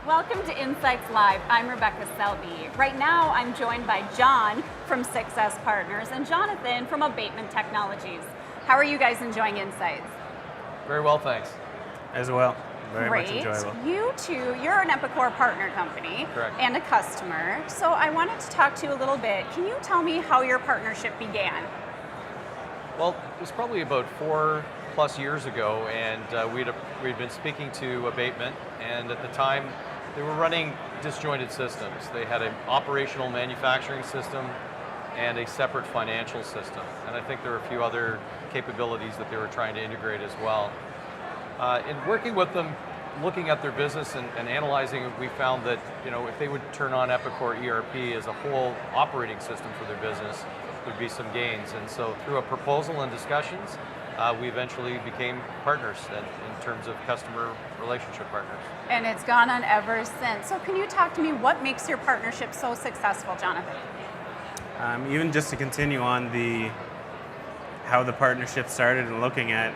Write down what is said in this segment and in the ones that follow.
Welcome to Insights Live. I'm Rebecca Selby. Right now, I'm joined by John from Success Partners and Jonathan from Abatement Technologies. How are you guys enjoying Insights? Very well, thanks. As well. Very Great. much enjoyable. You too, you're an Epicor Partner company. Correct. And a customer. So I wanted to talk to you a little bit. Can you tell me how your partnership began? Well, it was probably about 4+ years ago, and we'd been speaking to Abatement, and at the time, they were running disjointed systems. They had an operational manufacturing system and a separate financial system. And I think there were a few other capabilities that they were trying to integrate as well. In working with them, looking at their business and analyzing it, we found that if they would turn on Epicor ERP as a whole operating system for their business, there'd be some gains. And so through a proposal and discussions, we eventually became partners in terms of customer relationship partners. And it's gone on ever since. So can you talk to me, what makes your partnership so successful, Jonathan? Even just to continue on how the partnership started and looking at,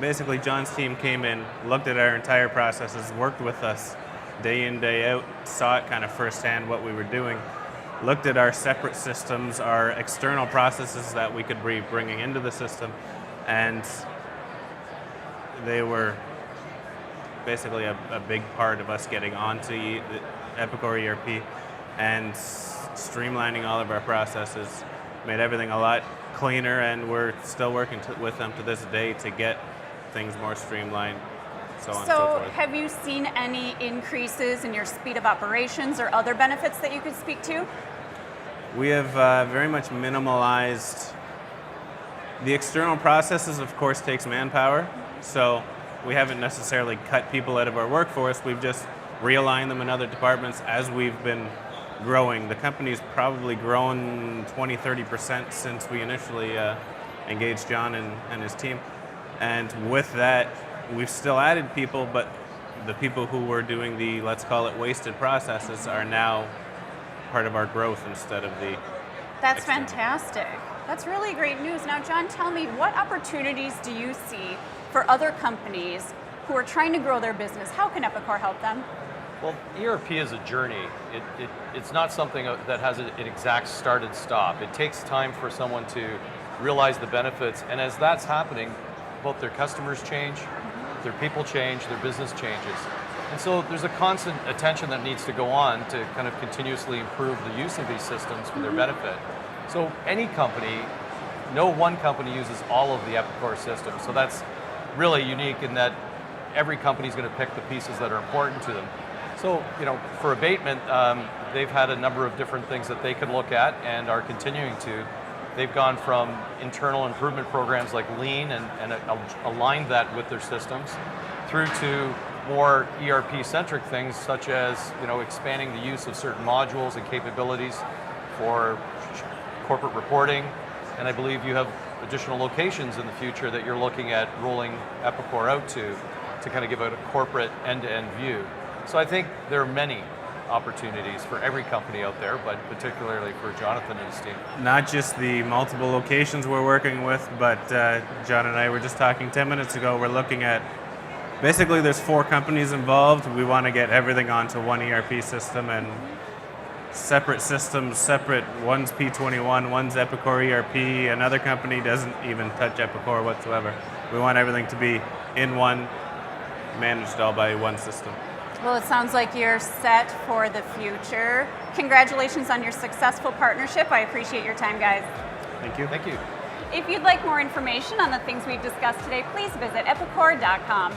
basically John's team came in, looked at our entire processes, worked with us day in, day out, saw it kind of firsthand what we were doing, looked at our separate systems, our external processes that we could be bringing into the system, and they were basically a big part of us getting onto the Epicor ERP and streamlining all of our processes, made everything a lot cleaner, and we're still working with them to this day to get things more streamlined, so on and so forth. So have you seen any increases in your speed of operations or other benefits that you could speak to? We have very much minimalized the external processes. Of course, takes manpower, so we haven't necessarily cut people out of our workforce. We've just realigned them in other departments as we've been growing. The company's probably grown 20-30% since we initially engaged John and his team. And with that, we've still added people, but the people who were doing the, let's call it, wasted processes are now part of our growth instead of the That's external. Fantastic. That's really great news. Now, John, tell me, what opportunities do you see for other companies who are trying to grow their business? How can Epicor help them? Well, ERP is a journey. It's not something that has an exact start and stop. It takes time for someone to realize the benefits, and as that's happening, both their customers change, their people change, their business changes. And so there's a constant attention that needs to go on to kind of continuously improve the use of these systems for their benefit. So any company, no one company uses all of the Epicor systems. So that's really unique in that every company is going to pick the pieces that are important to them. So, for Abatement, they've had a number of different things that they can look at and are continuing to. They've gone from internal improvement programs like Lean and aligned that with their systems, through to more ERP-centric things such as expanding the use of certain modules and capabilities for corporate reporting. And I believe you have additional locations in the future that you're looking at rolling Epicor out to kind of give it a corporate end-to-end view. So I think there are many opportunities for every company out there, but particularly for Jonathan and his team. Not just the multiple locations we're working with, but John and I were just talking 10 minutes ago, we're looking at, basically there's 4 companies involved. We want to get everything onto one ERP system, and separate systems, one's P21, one's Epicor ERP, another company doesn't even touch Epicor whatsoever. We want everything to be in one, managed all by one system. Well, it sounds like you're set for the future. Congratulations on your successful partnership. I appreciate your time, guys. Thank you. Thank you. If you'd like more information on the things we've discussed today, please visit epicor.com.